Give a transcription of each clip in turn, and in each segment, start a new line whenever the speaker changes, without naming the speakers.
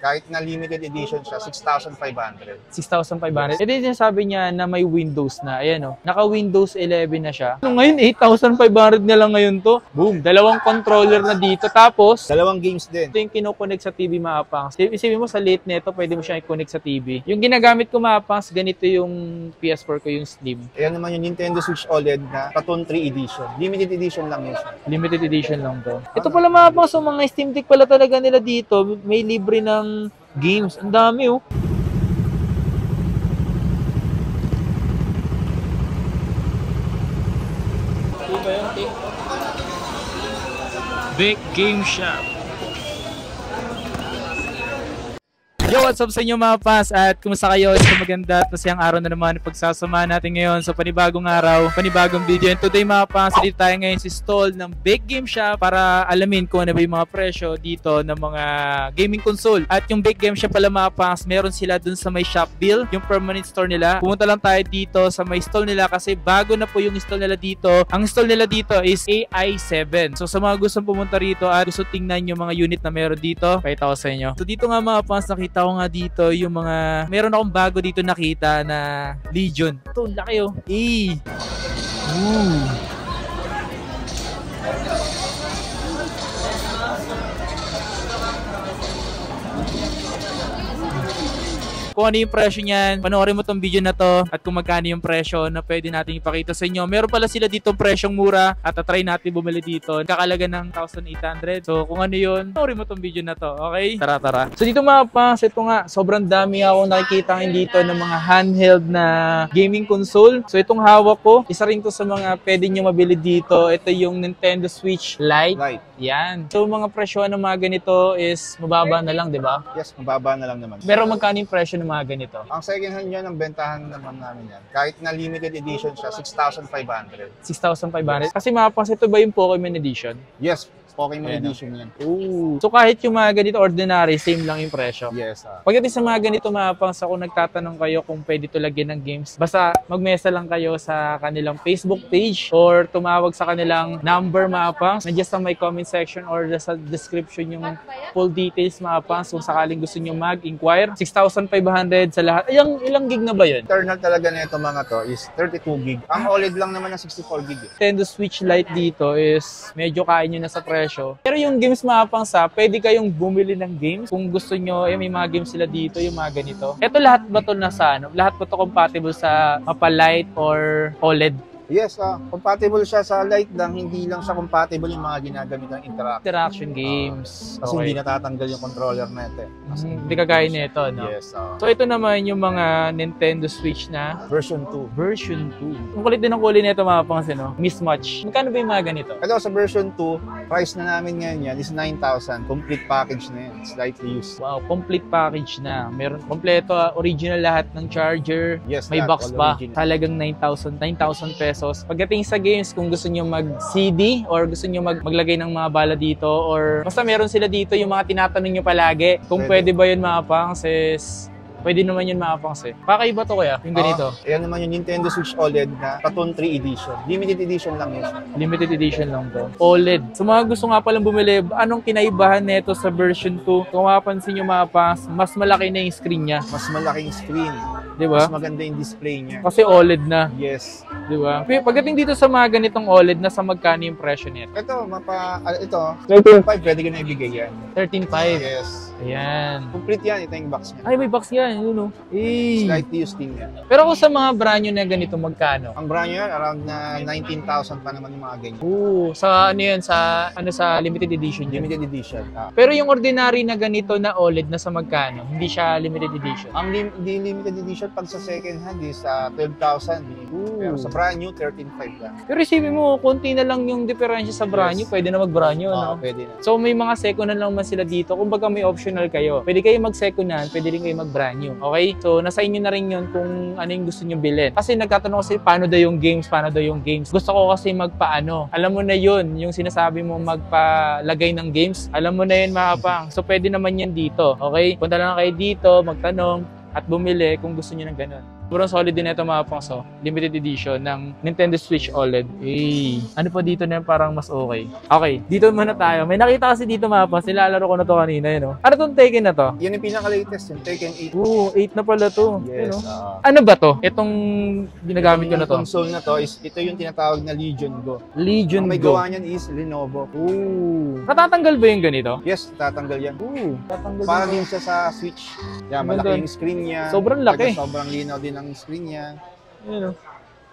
Kahit na limited edition siya, 6,500.
6,500. Ito yung sabi niya na may Windows na. Ayan o. Naka-Windows 11 na siya. Ngayon, 8,500 na lang ngayon to. Boom! Dalawang controller na dito. Tapos,
Dalawang games din.
ito yung kinoconnect sa TV, mga pangs. Isipin mo sa late nito, pwede mo siya i-connect sa TV. Yung ginagamit ko, mga pangs, ganito yung PS4 ko, yung Slim.
Ayan naman yung Nintendo Switch OLED na Katon 3 edition. Limited edition lang yun siya.
Limited edition lang to. Ito pala, mga pangs, so mga Steam Deck pala talaga nila dito. May libre ng games. Ang dami oh. Big Game Shop. Yo, what's up sa inyo mga fans? At kumusta kayo? Ito maganda at masayang araw na naman pagsasama natin ngayon sa panibagong araw, panibagong video. And today mga fans, dito tayo ngayon sa stall ng Big Game Shop para alamin kung ano ba yung mga presyo dito ng mga gaming console. At yung Big Game Shop pala mga fans, meron sila dun sa may shop bill, yung permanent store nila. Pumunta lang tayo dito sa may stall nila kasi bago na po yung stall nila dito. Ang stall nila dito is AI7. So sa mga gustong pumunta rito at gusto tingnan yung mga unit na meron dito, pakita ko sa inyo. So dito nga mga fans, nakita ko nga dito yung mga meron akong bago dito nakita na Legion. Ito, laki oh. Ooh. Kung ano yung presyo niyan, panoorin mo tong video na to at kung magkano yung presyo na pwede natin ipakita sa inyo. Meron pala sila dito presyong mura at try natin bumili dito. Kakalaga ng 1,800. So kung ano yun, panoorin mo tong video na to. Okay? Tara. So dito mga pangs, ito nga, sobrang dami akong nakikita dito ng mga handheld na gaming console. So itong hawak ko, isa rin to sa mga pwede nyo mabili dito. Ito yung Nintendo Switch Lite. Yan. So mga presyo ng mga ganito is mababa na lang, di ba?
Yes, mababa na lang naman.
Pero magkano yung presyo ng mga ganito?
Ang second hand yan, ang bentahan naman namin yan. Kahit na limited edition siya, 6,500.
6,500? Kasi mga pangs, ito ba yung Pokemon Edition?
Yes, Pokemon edition yan.
Ooh. So kahit yung mga ganito ordinary, same lang yung presyo?
Yes.
Pagdating sa mga ganito mga pangs, ako nagtatanong kayo kung pwede ito lagyan ng games. Basta magmesa lang kayo sa kanilang Facebook page or tumawag sa kanilang number mga pangs. Nandiyan sa may comment section or sa description yung full details mga pangs kung sakaling gusto nyo mag-inquire. 6,500 sa lahat. Ay, ilang gig na ba yun?
Internal talaga na ito mga to is 32 gig. Ang OLED lang naman ng 64 gig.
Nintendo Switch Lite dito is medyo kain nyo na sa presyo. Pero yung games mga pangsa, pwede kayong bumili ng games. Kung gusto nyo, may mga games sila dito, yung mga ganito. Ito lahat ba to nasa ano? Lahat ba to compatible sa mapa Lite or OLED?
Yes, compatible siya sa Lite lang, hindi lang siya compatible yung mga ginagamit ng
interaction games.
Kasi hindi natatanggal yung controller na ito.
Hindi kagaya nito, no?
Yes.
So ito naman yung mga Nintendo Switch na
version 2.
Version 2. Ang kulit din ng kulay nito mga pangasin, no? Mismatch. Magkano ba yung mga ganito?
Ito sa version 2, price na namin ngayon yan is 9,000. Complete package na yan. Slightly used.
Wow, complete package na. Meron kompleto, original lahat ng charger.
Yes,
may box pa.
Original.
Talagang 9,000 pesos. Pagdating sa games, kung gusto nyo mag-CD or gusto nyo maglagay ng mga bala dito or basta meron sila dito yung mga tinatanong nyo palagi. Kung pwede ba yun mga pangs is pwede naman yun mga pangs eh. Kakaiba to kaya, yung ganito.
Ayan naman yung Nintendo Switch OLED na Katon 3 edition. Limited edition lang yun.
Limited edition lang to. OLED. So mga gusto nga palang bumili, anong kinaibahan nito sa version 2? Kung mapapansin nyo mga pangs, mas malaki na yung screen niya.
Mas malaking screen.
Diba?
Mas maganda yung display niya.
Kasi OLED na.
Yes.
Diba? Pagdating dito sa mga ganitong OLED, nasa magkano yung presyo nito?
Ito, ito, 13.5 pwede ko na ibigay yan.
13.5?
Yes.
Ayan.
Complete yan, ito yung box niya.
Ay, may box yan. Yun, no?
Slightly used din yan.
Pero kung sa mga brand new na ganito, magkano?
Ang brand new yan, around na 19,000 pa naman yung mga ganyan.
Oo. Sa ano yan? Sa limited edition yun?
Limited edition.
Pero yung ordinary na ganito na OLED, nasa magkano? Hindi siya limited edition?
Ang limited edition pag sa second hand is 12,000. Pero sa brand new, 13,500 lang.
Pero isipin mo, konti na lang yung diferensya sa brand new. Pwede na mag-brand new, no?
Pwede na.
So may mga second hand lang man sila dito. Kung baga may optional kayo. Pwede kayo mag-second hand, pwede rin kayo mag-brand new. Okay? So nasa inyo na rin yun kung ano yung gusto nyo bilhin. Kasi nagtatanong kasi paano daw yung games, Gusto ko kasi magpaano. Alam mo na yun, yung sinasabi mo magpalagay ng games. Alam mo na yun mga kapang. So pwede naman yan dito. Okay? Punta lang kayo dito, magtanong at bumili kung gusto nyo ng ganun. Sobrang solid din ito mga pangs, oh. Limited edition ng Nintendo Switch OLED. Hey, ano pa dito na yung parang mas okay? Okay, dito muna tayo. May nakita kasi dito mga pangs, nilalaro ko na to kanina, yun, oh. Ano tong Tekken na to?
Yan yung pinaka-latest, yung Tekken 8.
Oo, 8 na pala to.
Yes.
Yun, oh. Ano ba to? Itong ginagamit ko na to?
Yung console na to, ito yung tinatawag na Legion Go.
Legion
Ang may
Go.
gawa niyan is Lenovo.
Ooh. Natatanggal ba yung ganito?
Yes, tatanggal yan.
Ooh, tatanggal
Para
din.
din siya sa Switch. Yan,
Ganda.
malaki yung screen niya.
Sobrang laki.
Sobrang linaw din ang screen niya.
Yun, oh.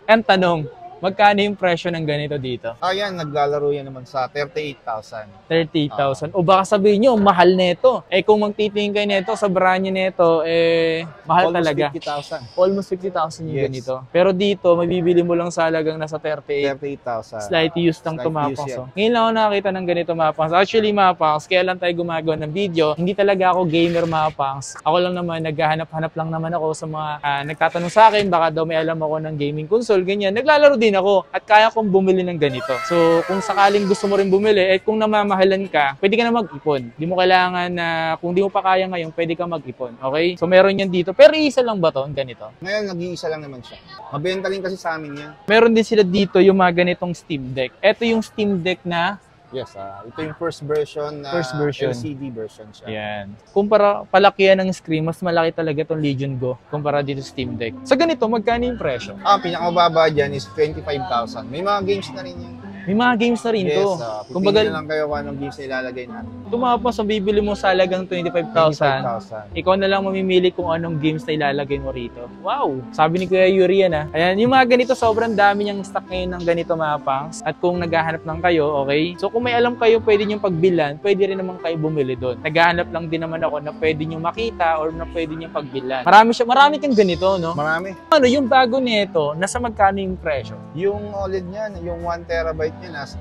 Ang tanong, magkano yung presyo ng ganito dito?
Ayan, naglalaro yan naman sa 38,000.
30,000. O baka sabihin nyo, mahal nito. Eh kung magtitingin kayo nito, sa brand nyo nito, eh mahal
Almost
talaga.
50,000.
Almost 50,000 yung
Yes.
ganito. Pero dito, mabibili mo lang sa halagang nasa 38.
38,000.
Slightly used lang
Slight
tumapang.
use
So. Ngayon lang ako nakakita ng ganito mapangs. Actually mapangs, kaya lang tayo gumagawa ng video. Hindi talaga ako gamer mapangs. Ako lang naman, naghahanap-hanap lang naman ako sa mga nagtatanong sa akin, baka daw may alam ako ng gaming console, ganyan. Naglalaro din ako at kaya kong bumili ng ganito. So kung sakaling gusto mo rin bumili, at kung namamahalan ka, pwede ka na mag-ipon. Di mo kailangan na, kung di mo pa kaya ngayon, pwede ka mag-ipon. Okay? So meron yan dito. Pero isa lang ba to? Ganito?
Ngayon, nag-iisa lang naman siya. Mabenta rin kasi sa amin yan.
Meron din sila dito yung mga ganitong Steam Deck. Ito yung Steam Deck na
Yes, ito yung first version na
First version.
LCD version siya.
yan. Kumpara palakihan ng screen, mas malaki talaga itong Legion Go kumpara dito sa Steam Deck. Sa ganito, magkano yung presyo?
Ang pinakamababa dyan is 25,000. May mga games na rin yan.
May mga games na rin
Yes,
to.
pipili
Kumbaga,
na lang kayo kung anong games na ilalagay natin.
tumapos ang bibili mo sa halagang 25,000.
25,000.
Ikaw na lang mamimili kung anong games na ilalagay mo rito. Wow! Sabi ni Kuya Yuri yan, Ayan, yung mga ganito, sobrang dami niyang stock ngayon ng ganito mga pangs. At kung naghahanap lang kayo, okay? So kung may alam kayo, pwede niyong pagbilan, pwede rin naman kayo bumili doon. Naghahanap lang din naman ako na pwede niyong makita or na pwede niyong pagbilan. Marami kang ganito, no?
Marami.
Ano, yung bago nito, nasa magkano yung presyo?
Yung OLED niyan, yung 1 terabyte niya, nasa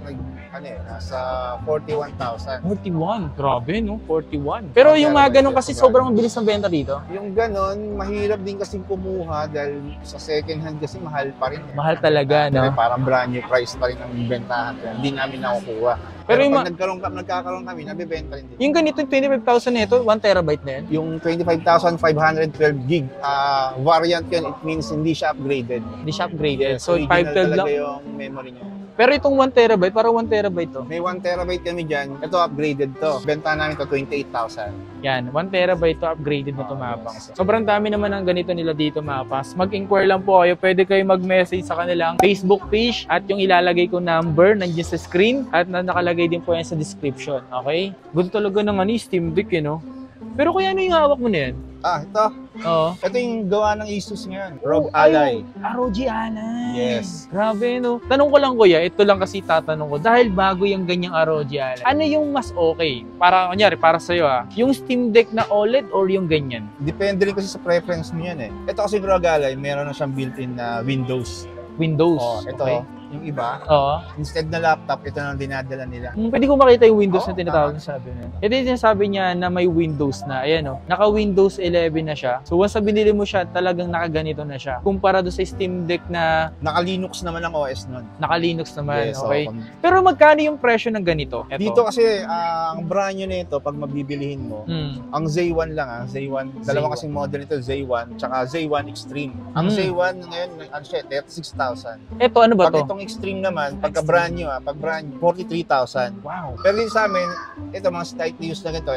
41,000.
41. Grabe, no? 41. Pero yung mga ganun kasi sobrang mabilis ng benta dito.
Yung ganon, mahirap din kasi kumuha dahil sa second hand kasi mahal pa rin.
Mahal talaga, no?
Kasi parang brand new price pa rin ang bentahan. Kaya hindi namin nakukuha.
Pero
Pero
yung
pag nagkakaroon kami, nabibenta rin din.
Yung ganito, 25,000 nito, 1 terabyte na yan.
Yung 25,512 gig variant yun, it means hindi siya upgraded.
Hindi siya upgraded.
Yes,
So,
original
512 lang.
talaga yung memory niya.
Pero itong 1 terabyte, parang 1 terabyte to.
May 1 terabyte kami dyan. Ito upgraded to. Benta namin to 28,000.
Yan, 1 terabyte to upgraded na to mapangs. Sobrang dami naman ng ganito nila dito mapas. Mag-inquire lang po kayo. Pwede kayo mag-message sa kanilang Facebook page at yung ilalagay ko number nandiyan sa screen at nakalagay din po yan sa description. Okay? Good talaga ng Steam Deck, Pero kaya ano yung hawak mo na yan?
Ito.
Oo.
Ito yung gawa ng Asus ngayon. ROG Ally.
ROG Ally.
Yes.
Grabe, no? Tanong ko lang, kuya. Ito lang kasi tatanong ko. Dahil bago yung ganyang ROG Ally, ano yung mas okay? Para, kunyari, para sa'yo, yung Steam Deck na OLED or yung ganyan?
Depende rin kasi sa preference mo yan Ito kasi ROG Ally, meron na siyang built-in na Windows.
Windows.
Ito,
Okay.
yung iba,
Oo.
instead na laptop, ito na ang dinadala nila.
Pwede ko makita yung Windows
Oo,
na tinatawag niya, sabi niya. Ito yung sinasabi niya na may Windows na. Ayan, naka-Windows 11 na siya. So, once na binili mo siya, talagang nakaganito na siya. Kumpara do sa Steam Deck na
Naka-Linux naman ang OS nun.
naka-Linux naman.
Yes,
Okay.
oo.
Pero magkano yung presyo ng ganito? Ito.
Dito kasi, ang brand new nito, pag mabibilihin mo, ang Z1 lang Z1. Dalawa
Z1.
kasing model nito, Z1, tsaka Z1 Extreme. Ang Z1 ngayon, ano siya, 36,000.
Ito, ano ba
Pag
to?
itong Extreme naman, pagka brand new, pag brand new, 43,000.
Wow.
Pero din sa amin, ito mga slightly used na ito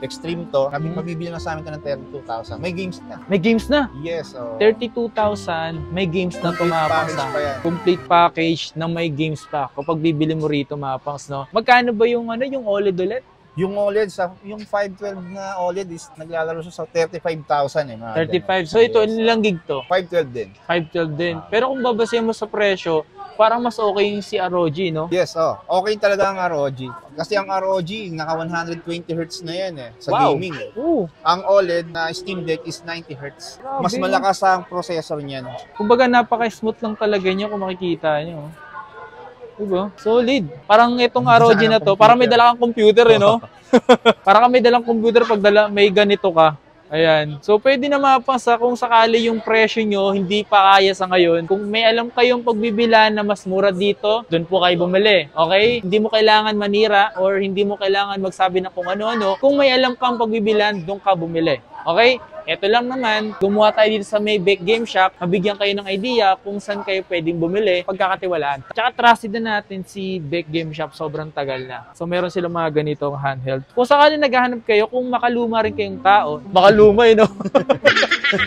Extreme to, mabibili na sa amin ito ng 32,000. May games na.
May games na.
Yes,
32,000, may games na
Complete
tumapangs
package pa yan.
Complete package na may games pa. Kapag bibili mo rito, mapangs, no? Magkano ba yung yung OLED ulit?
Yung OLED, yung 512 na OLED is naglalaro siya sa 35,000 mga
35. So ito, ilang gig to?
512 din.
512 din. Pero kung babasehin mo sa presyo, parang mas okay yung si ROG, no?
Yes, okay talaga ang ROG. Kasi ang ROG, naka 120 Hz na yan sa
Wow.
gaming.
Oo.
Ang OLED na Steam Deck is 90 Hz.
Grabe.
Mas malakas ang processor niyan.
Kumbaga, napaka-smooth lang talaga niya kung makikita niyo. Diba? Solid. Parang itong ROG na to, parang may dala kang computer, no? Parang may dalang computer pag may ganito ka. Ayan. So, pwede na mapasa kung sakali yung presyo nyo hindi pa kaya sa ngayon. Kung may alam kayong pagbibilan na mas mura dito, doon po kayo bumili. Okay? Hindi mo kailangan manira or hindi mo kailangan magsabi na kung ano-ano. Kung may alam kang pagbibilan, doon ka bumili. Okay? Ito lang naman, gumawa tayo dito sa Maybach Game Shop, mabigyan kayo ng idea kung saan kayo pwedeng bumili, pagkakatiwalaan. Tsaka trusted na natin si Bake Game Shop, sobrang tagal na. So meron silang mga ganitong handheld. Kung sakali naghahanap kayo, kung makaluma rin kayong tao, makaluma no?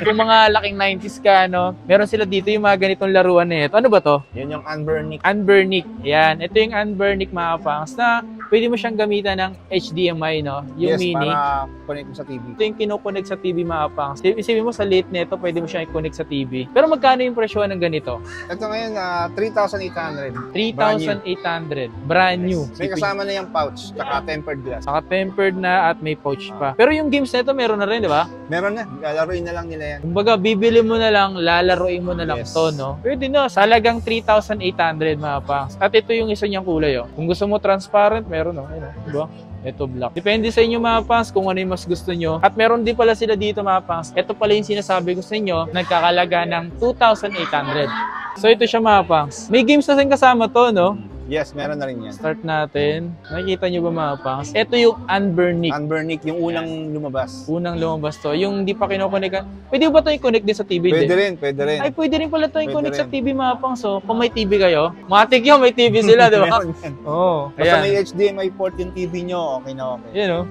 Kung mga laking 90s ka, no? Meron sila dito yung mga ganitong laruan na ito. Ano ba to?
Yun yung Unburnic.
Unburnic. Yan. Ito yung Unburnic mga pangs na pwede mo siyang gamitan ng HDMI, no? Yung
Yes,
mini.
para connect mo sa TV.
Ito yung kinoconnect sa TV mga pangs. Isipin mo sa late nito, pwede mo siyang i-connect sa TV. Pero magkano yung presyo ng ganito?
Ito ngayon, 3,800.
3,800. Brand new.
May kasama na yung pouch, tsaka tempered glass.
Saka tempered na at may pouch pa. Pero yung games na ito, meron na rin, di ba?
Meron na, lalaruin na lang nila yan.
Kumbaga, bibili mo na lang, lalaroin mo na lang
Yes.
to, no? Pwede na, salagang 3,800 mga pangs. At ito yung isa niyang kulay, oh. Kung gusto mo transparent, meron, oh. Ayun, oh. Diba? Ito black. Depende sa inyo mga pangs kung ano yung mas gusto nyo. At meron din pala sila dito mga pangs. Ito pala yung sinasabi ko sa inyo, nagkakalaga ng 2,800. So ito siya mga pangs. May games na rin kasama to, no?
Yes, meron na rin yan.
Start natin. Nakikita nyo ba mga pangs? Ito yung Unburnic.
Unburnic, yung unang lumabas.
Unang lumabas to. Yung di pa kinoconnect. Pwede ba ito i-connect din sa TV?
Pwede
din?
rin, pwede rin.
Ay, pwede rin pala ito
Pwede
i-connect sa
rin.
TV mga pangs. So, kung may TV kayo, matik yun, may TV sila, di ba?
Meron yan.
Oo.
Basta
Ayan.
may HDMI port yung TV nyo, okay na okay.
Yan o.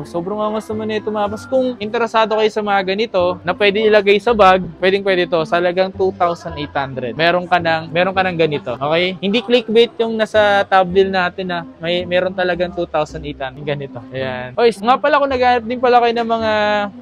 Sobrang angas naman nito mga pangs. Kung interesado kayo sa mga ganito, na pwede ilagay sa bag, pwede ito. Salagang 2,800. Meron ka ng ganito. Okay? Hindi clickbait yung nasa thumbnail natin na meron talagang 2,800. Ganito. Ayan. Oy, nga pala kung naghahanap din pala kayo ng mga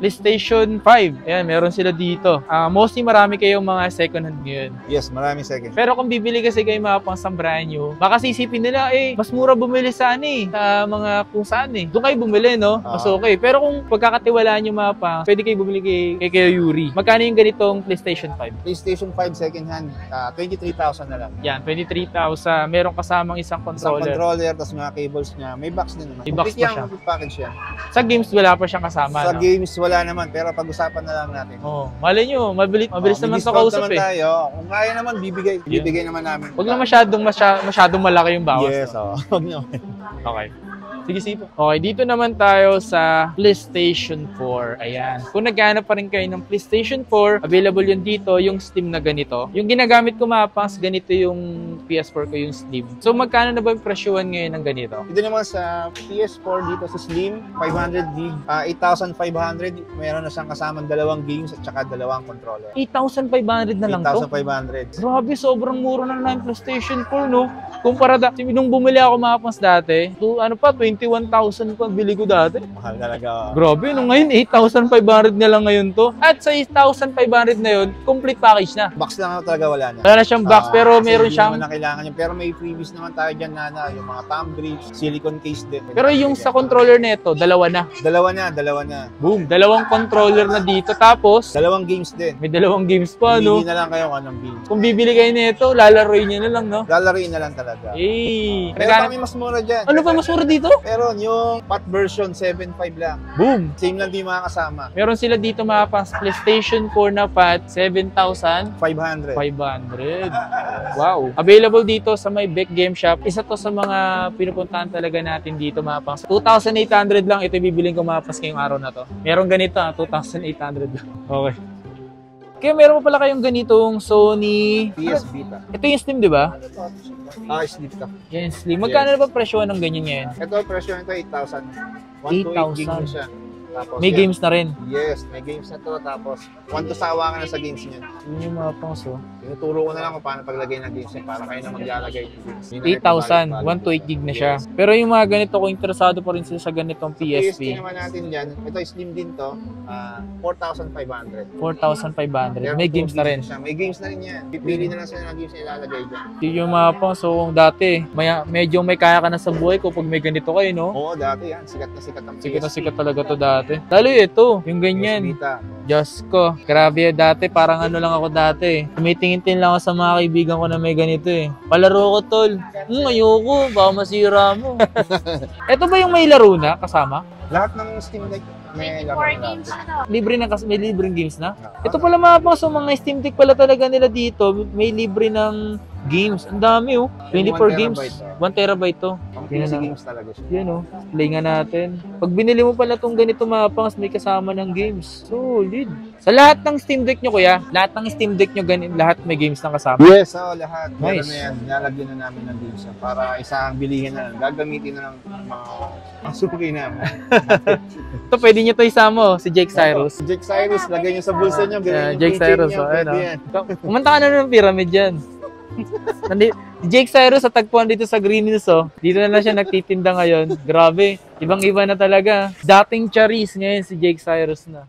PlayStation 5. Ayan, meron sila dito. Mostly marami kayong mga second hand ngayon.
Yes, maraming second.
Pero kung bibili kasi kayo mga pang brand new, baka sisipin nila, mas mura bumili sa mga kung saan Doon kayo bumili, no? Mas okay. Pero kung pagkakatiwalaan nyo mga pang, pwede kayo bumili kay Yuri. Magkano yung ganitong PlayStation 5?
PlayStation 5 second hand, 23,000 na lang.
Yan, 23,000. Meron kasamang isang
Isang
controller.
controller, tapos mga cables niya. May box din naman.
May box
Complete
pa
yan,
siya.
complete package yan.
Sa games, wala pa siyang kasama,
Sa
no?
games, wala naman. Pero pag-usapan na lang natin.
Malay nyo, mabilis naman sa kausap
naman
eh.
tayo. Kung kaya naman, bibigay naman namin.
Huwag lang masyadong malaki yung bawas.
Yes, Huwag naman.
Okay. Sige, sipo. Okay, dito naman tayo sa PlayStation 4. Ayan. Kung naghahanap pa rin kayo ng PlayStation 4, available yun dito, yung Steam na ganito. Yung ginagamit ko mapangs, ganito yung PS4 ko, yung Slim. So, magkano na ba yung presyuhan ngayon ng ganito?
Ito naman sa PS4 dito sa Slim, 500GB, 8,500. Meron na siyang kasamang 2 games at saka 2 controller.
8,500 na lang to?
8,500.
Grabe, sobrang mura na lang yung PlayStation 4, no? Kumpara nung bumili ako mapangs dati, 21,000 pa bili ko dati.
Mahal talaga.
Grabe, nung ngayon 8,500 na lang ngayon to. At sa 8,500 na yun, complete package na.
Box lang talaga wala na.
Wala na siyang box, pero meron
Hindi
siyang...
naman na kailangan yun. Pero may freebies naman tayo dyan na yung mga thumb grips, silicone case din.
Pero yung sa controller nito, dalawa na.
Dalawa na.
Boom! Dalawang controller na dito. Tapos,
2 games din.
may 2 games pa, no?
Hindi na lang kayo kung anong game.
Kung bibili kayo nito, lalaroin nyo na lang, no?
Lalaroin na lang talaga. Pero
Naghanap-
kami mas mura dyan.
Ano pa mas mura dito?
Pero yung fat version, 7.5 lang.
Boom!
Same lang din yung mga kasama.
Meron sila dito mga pang PlayStation 4 na fat, 7,500.
500.
Wow. Available dito sa may Bake Game Shop. Isa to sa mga pinupuntahan talaga natin dito mga pangs. 2,800 lang ito bibiling ko mga pangs ngayong araw na to. Meron ganito 2,800 lang. Okay. Kaya meron pa pala kayong ganitong Sony...
PS Vita.
Ito yung Steam, di ba?
Sleep ka.
Yan, Slim. Magkano na ba presyo ng ganyan ngayon?
Ito, presyo nito 8,000. 1 to 8 gig na siya. Tapos,
May
yan.
games na rin.
Yes, may games na to. Tapos, 1 to sawa ka na sa games niya.
Yun yung mga pangs, oh.
Tinuturo ko na lang kung paano paglagay ng games niya para kayo na maglalagay ng games.
8,000. 1 to 8 gig na siya. Pero yung mga ganito, kung interesado pa rin sila sa ganitong
PSP
PSP,
naman natin dyan. Ito, slim din to. 4,500.
4,500. May games na rin.
Siya. May games na rin yan. Pipili na lang sila ng games na ilalagay dyan.
Yun yung mga pang, so kung dati, medyo may kaya ka na sa buhay ko pag may ganito kayo, no?
Oo, dati yan. Sikat na sikat ang PSP.
Sikat na sikat talaga to dati. Lalo ito, yung ganyan.
PS Vita.
Diyos ko, grabe dati, parang ano lang ako dati. Tumitingin lang ako sa mga kaibigan ko na may ganito eh. Palaro ko tol. Ayoko, baka masira mo. Ito ba yung may laro na kasama?
Lahat ng Steam Deck may laro na
games
lahat.
na.
Libre na may libreng games na? Ito pala mga pang, so mga Steam Deck pala talaga nila dito. May libre ng games. Ang dami oh. 24 games.
1
1 terabyte to.
Ang
Yan
PC
na.
games talaga siya.
Yan oh. Play nga natin. Pag binili mo pala tong ganito mapangas, may kasama ng games. Solid. Sa lahat ng Steam Deck nyo, kuya, lahat ng Steam Deck nyo, lahat may games na kasama.
Yes, so lahat.
Nice.
Meron na yan. Nalagyan na namin ng games yan para isang bilihin na lang. Gagamitin na lang mga suki namin.
Ito, pwede nyo to isama oh, si Jake Cyrus.
Si Jake Cyrus, lagay nyo sa bulsa nyo.
Jake Cyrus, oh, ayun oh. Kumanta ka na ng pyramid dyan. Si Jake Cyrus sa tagpuan dito sa Green Hills oh. Dito na lang siya nagtitinda ngayon. Grabe, ibang-iba na talaga. Dating Charis, ngayon si Jake Cyrus na.